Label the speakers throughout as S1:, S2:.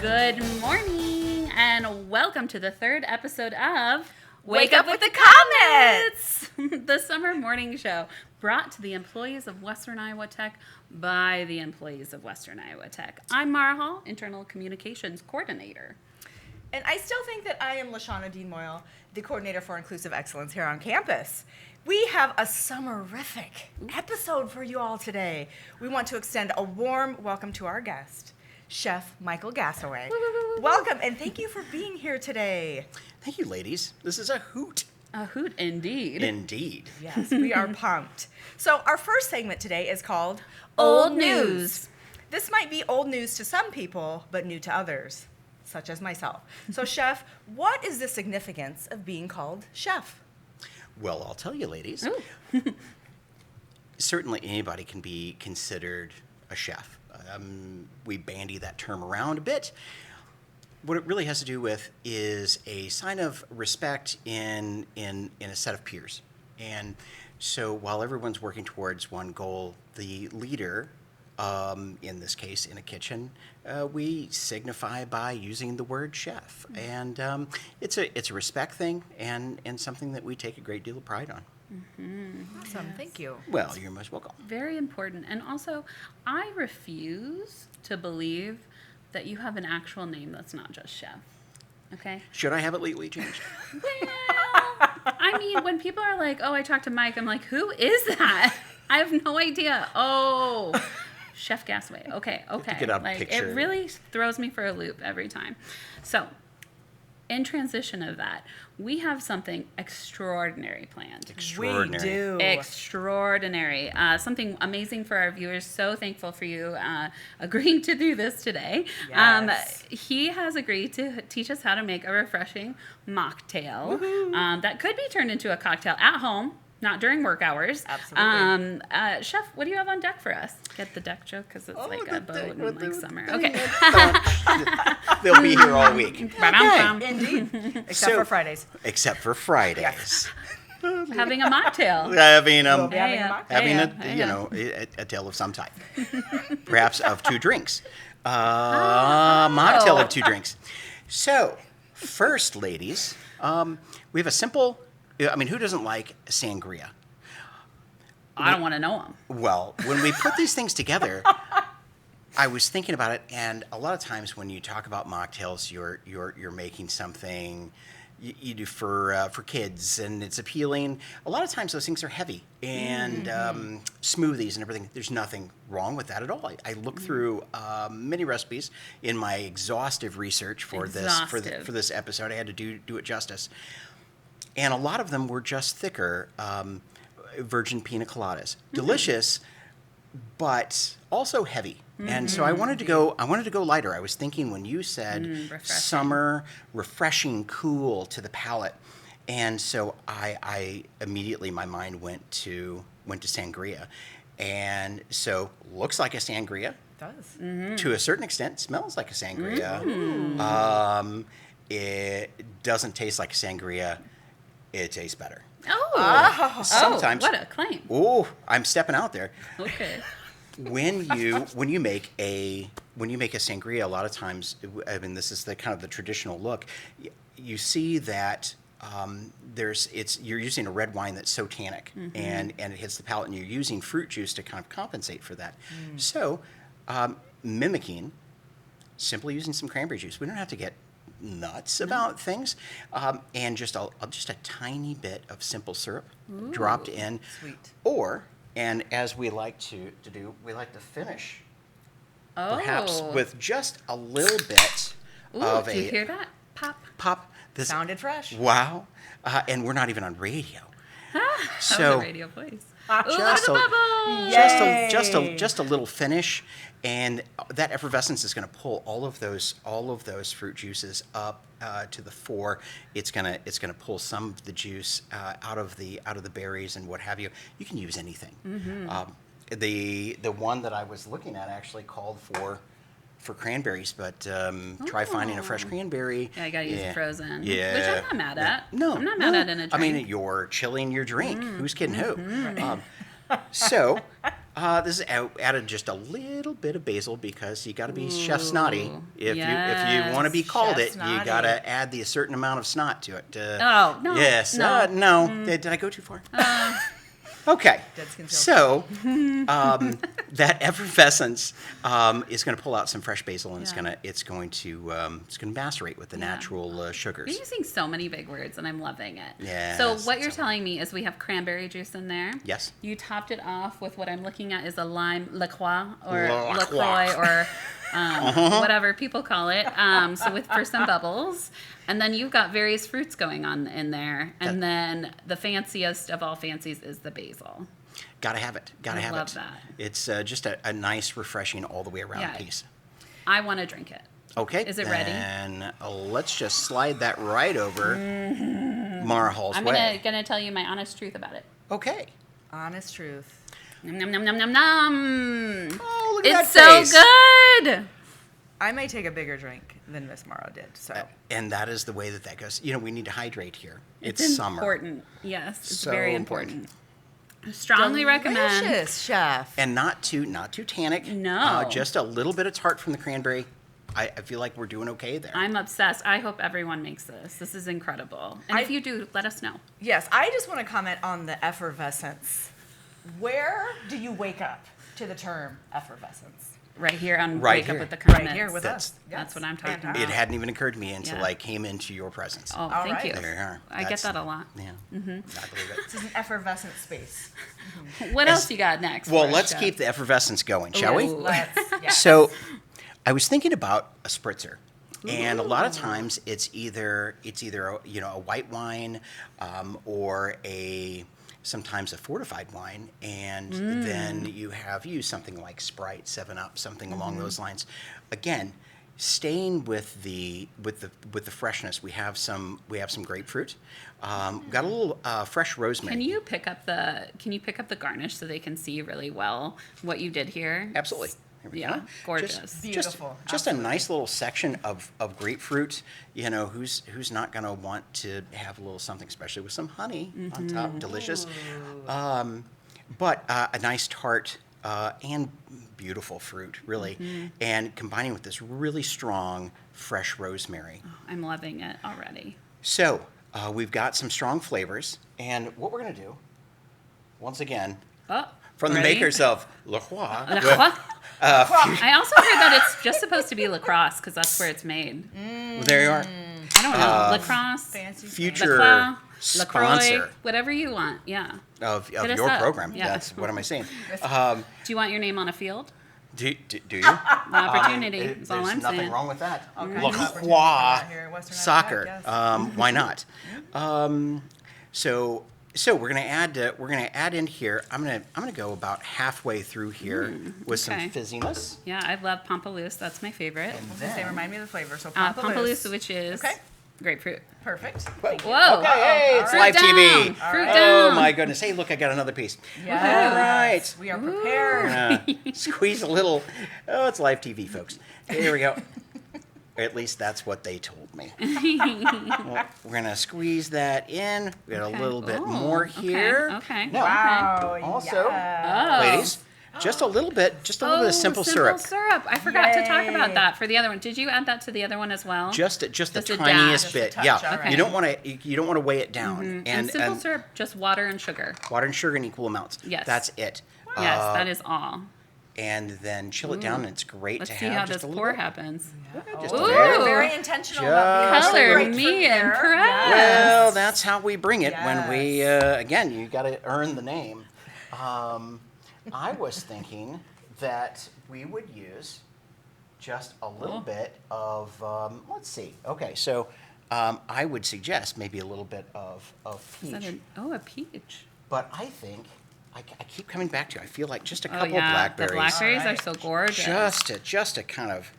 S1: Good morning, and welcome to the third episode of
S2: Wake Up with the Comets!
S1: The summer morning show brought to the employees of Western Iowa Tech by the employees of Western Iowa Tech. I'm Mara Hall, Internal Communications Coordinator.
S2: And I still think that I am LaShawna Dean Moyle, the Coordinator for Inclusive Excellence here on campus. We have a summerific episode for you all today. We want to extend a warm welcome to our guest, Chef Michael Gassaway. Welcome, and thank you for being here today.
S3: Thank you, ladies. This is a hoot.
S1: A hoot indeed.
S3: Indeed.
S2: Yes, we are pumped. So our first segment today is called
S1: Old News.
S2: This might be old news to some people, but new to others, such as myself. So, Chef, what is the significance of being called Chef?
S3: Well, I'll tell you, ladies.
S1: Ooh.
S3: Certainly anybody can be considered a chef. We bandy that term around a bit. What it really has to do with is a sign of respect in a set of peers. And so while everyone's working towards one goal, the leader, in this case in a kitchen, we signify by using the word chef. And it's a respect thing and something that we take a great deal of pride on.
S2: Mm-hmm. Awesome, yes. Thank you.
S3: Well, you're most welcome.
S1: Very important. And also, I refuse to believe that you have an actual name that's not just Chef. Okay?
S3: Should I have it legally changed?
S1: Well, I mean, when people are like, oh, I talked to Mike, I'm like, who is that? I have no idea. Oh, Chef Gassaway. Okay.
S3: Get a
S1: Like,
S3: picture.
S1: it really throws me for a loop every time. So, in transition of that, we have something extraordinary planned.
S3: Extraordinary.
S2: We do.
S1: Extraordinary. Something amazing for our viewers. So thankful for you agreeing to do this today.
S2: Yes.
S1: He has agreed to teach us how to make a refreshing mocktail that could be turned into a cocktail at home, not during work hours.
S2: Absolutely.
S1: Chef, what do you have on deck for us? Get the deck joke because it's like a boat in like summer. Okay.
S3: They'll be here all week.
S1: Ba-dum-bum.
S2: Indeed. Except for Fridays.
S3: Except for Fridays.
S1: Having a mocktail.
S3: Having
S2: We'll be having a mocktail.
S3: having a tale of some type, perhaps of two drinks, mocktail of two drinks. So, first, ladies, we have a simple. I mean, who doesn't like sangria?
S1: I don't want to know them.
S3: Well, when we put these things together, I was thinking about it, and a lot of times when you talk about mocktails, you're making something you do for kids, and it's appealing. A lot of times those things are heavy and smoothies and everything. There's nothing wrong with that at all. I looked through many recipes in my exhaustive research for this episode. I had to do it justice, and a lot of them were just thicker. Virgin pina coladas, delicious, but also heavy. And so I wanted to go lighter. I was thinking when you said summer, refreshing, cool to the palate, and so I immediately my mind went to sangria, and so looks like a sangria.
S2: It does.
S3: To a certain extent, smells like a sangria. It doesn't taste like a sangria. It tastes better.
S1: Oh,
S3: Sometimes.
S1: what a claim.
S3: Oh, I'm stepping out there.
S1: Okay.
S3: When you make a sangria, a lot of times, I mean, this is the kind of the traditional look. You see that you're using a red wine that's so tannic, and it hits the palate, and you're using fruit juice to kind of compensate for that. So, mimicking, simply using some cranberry juice. We don't have to get nuts about things, and just a tiny bit of simple syrup dropped in.
S2: Sweet.
S3: And as we like to do, we like to finish perhaps with just a little bit of
S1: do you hear that? Pop.
S3: This
S2: Sounded fresh.
S3: Wow, and we're not even on radio.
S1: That was a radio voice.
S3: Just a little finish, and that effervescence is going to pull all of those fruit juices up to the fore. It's gonna pull some of the juice out of the berries and what have you. You can use anything. The one that I was looking at actually called for cranberries, but try finding a fresh cranberry.
S1: Yeah, I gotta use it frozen.
S3: Yeah.
S1: Which I'm not mad at.
S3: No,
S1: I'm not mad at in a drink.
S3: I mean, you're chilling your drink. Who's kidding who? So, This is added just a little bit of basil because you got to be chef snotty.
S1: Ooh,
S3: If you want to be
S1: yes.
S3: called
S2: Chef
S3: it,
S2: snotty.
S3: you got to add the certain amount of snot to it.
S1: Oh, no,
S3: Yes.
S1: no.
S3: No. Did I go too far? Okay.
S2: Dead skin
S3: So that effervescence is going to pull out some fresh basil, and it's going to macerate with the natural sugars.
S1: You're using so many big words, and I'm loving it.
S3: Yes,
S1: So what you're
S3: it's
S1: telling me is we have cranberry juice in there.
S3: Yes.
S1: You topped it off with what I'm looking at is a lime LaCroix or
S3: La
S1: LaCroix
S3: Croix.
S1: or whatever people call it. So for some bubbles. And then you've got various fruits going on in there. And then the fanciest of all fancies is the basil.
S3: Gotta have it. Gotta
S1: I
S3: have
S1: love
S3: it.
S1: that.
S3: It's just a nice, refreshing all the way around
S1: Yeah.
S3: piece.
S1: I want to drink it.
S3: Okay.
S1: Is it ready?
S3: And let's just slide that right over Mara Hall's
S1: I'm
S3: way.
S1: gonna tell you my honest truth about it.
S3: Okay.
S2: Honest truth.
S1: Nom nom nom nom nom nom.
S3: Oh, look at
S1: It's
S3: that
S1: so
S3: face.
S1: good.
S2: I may take a bigger drink than Miss Morrow did. So
S3: And that is the way that goes. You know, we need to hydrate here. It's
S1: It's
S3: summer.
S1: important. Yes, it's
S3: So
S1: very
S3: important.
S1: important. Strongly recommend.
S2: Delicious, chef.
S3: And not too tannic.
S1: No.
S3: Just a little bit of tart from the cranberry. I feel like we're doing okay there.
S1: I'm obsessed. I hope everyone makes this. This is incredible. And if you do, let us know.
S2: Yes, I just want to comment on the effervescence. Where do you wake up to the term effervescence?
S1: Right here on
S3: Right
S1: Wake
S3: here.
S1: Up with the Comments.
S2: Right here with
S3: That's-
S2: us.
S1: That's what I'm talking
S2: And,
S1: about.
S3: It hadn't even occurred to me until
S1: Yeah.
S3: I came into your presence.
S1: Oh,
S2: All
S1: thank
S2: right.
S1: you.
S3: There you are.
S1: I get
S3: That's-
S1: that a lot.
S3: Yeah.
S1: Mm-hmm.
S3: I believe it.
S2: This is an effervescent space.
S1: What else you got next?
S3: Well,
S1: for us,
S3: let's
S1: Jeff?
S3: keep the effervescence going, shall we?
S1: Ooh.
S2: Let's. Yes.
S3: So, I was thinking about a spritzer, and a lot of times it's either a white wine, or sometimes a fortified wine, and then you use something like Sprite, 7-Up, something along those lines. Again, staying with the freshness, we have some grapefruit. Got a little fresh rosemary.
S1: Can you pick up the garnish so they can see really well what you did here?
S3: Absolutely. Here we
S1: Yeah,
S3: go.
S1: gorgeous.
S2: Beautiful.
S3: Just a nice little section of grapefruit. You know, who's not going to want to have a little something, especially with some honey on top. Delicious. But a nice tart and beautiful fruit, really. And combining with this really strong, fresh rosemary.
S1: I'm loving it already.
S3: So we've got some strong flavors. And what we're going to do, once again,
S1: Oh,
S3: from the
S1: ready?
S3: makers of La Croix.
S1: La Croix? I also heard that it's just supposed to be lacrosse because that's where it's made.
S3: There you are.
S1: I don't know. Lacrosse,
S2: Fancy.
S3: Future
S1: LaCroix,
S3: sponsor
S1: LaCroix, whatever you want. Yeah.
S3: of
S1: Hit us
S3: your
S1: up.
S3: program.
S1: Yeah.
S3: That's what am I saying?
S1: Do you want your name on a field?
S3: Do you?
S1: The opportunity is all
S3: There's
S1: I'm
S3: nothing
S1: saying.
S3: wrong with that.
S2: Okay.
S3: La
S2: Opportunity for
S3: Croix
S2: that here at Western
S3: soccer.
S2: Iowa Tech,
S3: Why not? So we're gonna add in here. I'm gonna go about halfway through here with
S1: okay.
S3: some fizziness.
S1: Yeah, I love Pampalous. That's my favorite.
S2: They remind me of the flavor. So
S1: Pampalous, which is
S2: Okay.
S1: grapefruit.
S2: Perfect.
S1: Whoa.
S3: Okay, hey, it's
S1: Fruit
S3: live
S1: down.
S3: TV.
S1: Fruit
S3: Oh
S1: down.
S3: my goodness! Hey, look, I got another piece.
S2: Yes.
S3: All right.
S2: We are prepared.
S3: Squeeze a little. Oh, it's live TV, folks. Here we go. At least that's what they told me. Well, we're gonna squeeze that in. We got a
S1: Okay.
S3: little bit
S1: Ooh,
S3: more here.
S1: Okay.
S3: Now,
S2: Wow.
S3: Also,
S2: yes.
S1: Oh.
S3: ladies, just a little bit of simple syrup.
S1: I forgot to talk about
S2: Yay.
S1: that for the other one. Did you add that to the other one as well?
S3: Just the
S1: Just a
S3: tiniest
S1: dash.
S3: bit.
S2: Just a touch,
S3: Yeah.
S2: all right.
S3: You don't want to weigh it down.
S1: and simple syrup, just water and sugar.
S3: Water and sugar in equal amounts.
S1: Yes.
S3: That's it.
S1: Yes, that is all.
S3: And then chill it down, and it's great
S1: Let's
S3: to
S1: see
S3: have
S1: how
S3: just
S1: this
S3: a little
S1: pour
S3: bit.
S1: happens.
S3: Just
S1: Ooh.
S3: a
S2: We're
S3: very-
S2: very intentional about being
S3: Just
S1: Color
S2: grapefruit
S1: me
S2: there.
S1: impressed.
S3: Well, that's how we bring it when we,
S2: Yes.
S3: again, you got to earn the name. I was thinking that we would use just a little bit of, let's see. Okay, so I would suggest maybe a little bit of
S1: Is that
S3: peach.
S1: a peach?
S3: But I think, I keep coming back to, I feel like just a
S1: Oh
S3: couple
S1: yeah,
S3: of blackberries.
S1: the blackberries
S2: All right.
S1: are so gorgeous.
S3: Just to kind of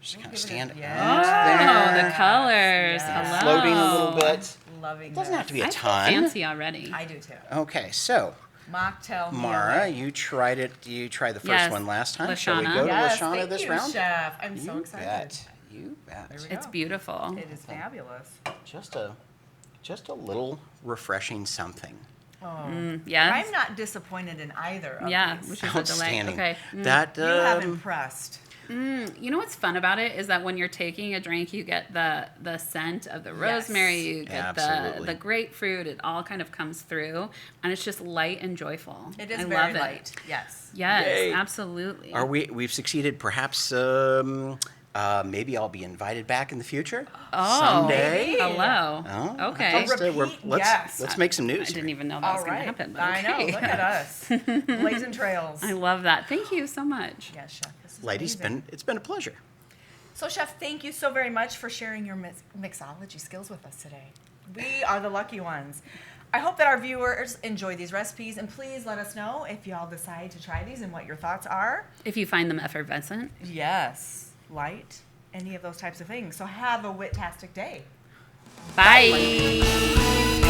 S2: give it
S3: stand
S2: a-
S3: out
S1: oh,
S3: there.
S1: the colors.
S2: Yeah.
S1: Hello.
S3: Floating a little bit.
S2: Loving
S3: It doesn't have to be a
S1: I feel
S3: ton.
S1: fancy already.
S2: I do too.
S3: Okay, so
S2: Mocktail.
S3: Mara, you tried it. You tried the first
S1: Yes,
S3: one last time. Shall we
S1: Lashana.
S3: go to
S2: Yes,
S3: Lashana
S2: thank
S3: this
S2: you,
S3: round?
S2: Chef. I'm so
S3: You
S2: excited.
S3: bet. You bet.
S2: There we
S1: It's
S2: go.
S1: beautiful.
S2: It is fabulous.
S3: Just a little refreshing something.
S1: Yes.
S2: I'm not disappointed in either of
S1: Yeah,
S2: these.
S1: which is a delight.
S3: Outstanding.
S1: Okay.
S3: That
S2: You have impressed.
S1: You know what's fun about it is that when you're taking a drink, you get the scent of the rosemary, you get
S3: Absolutely.
S1: the grapefruit. It all kind of comes through, and it's just light and joyful.
S2: It is
S1: I
S2: very
S1: love
S2: light.
S1: It.
S2: Yes.
S1: Yes,
S3: Yay.
S1: absolutely.
S3: we've succeeded? Perhaps maybe I'll be invited back in the future
S1: Oh,
S3: someday.
S2: maybe.
S1: Hello.
S3: Oh,
S1: Okay.
S3: just,
S2: Repeat
S3: let's
S2: yes.
S3: make some
S1: I
S3: news.
S1: didn't even know that
S2: All
S1: was going
S2: right.
S1: to happen. But
S2: I know.
S1: okay.
S2: Look at us. Blazing trails.
S1: I love that. Thank you so much.
S2: Yes, Chef. This is
S3: Ladies,
S2: amazing.
S3: it's been a pleasure.
S2: So, Chef, thank you so very much for sharing your mixology skills with us today. We are the lucky ones. I hope that our viewers enjoy these recipes, and please let us know if y'all decide to try these and what your thoughts are.
S1: If you find them effervescent.
S2: Yes, light, any of those types of things. So have a wit-tastic day.
S1: Bye.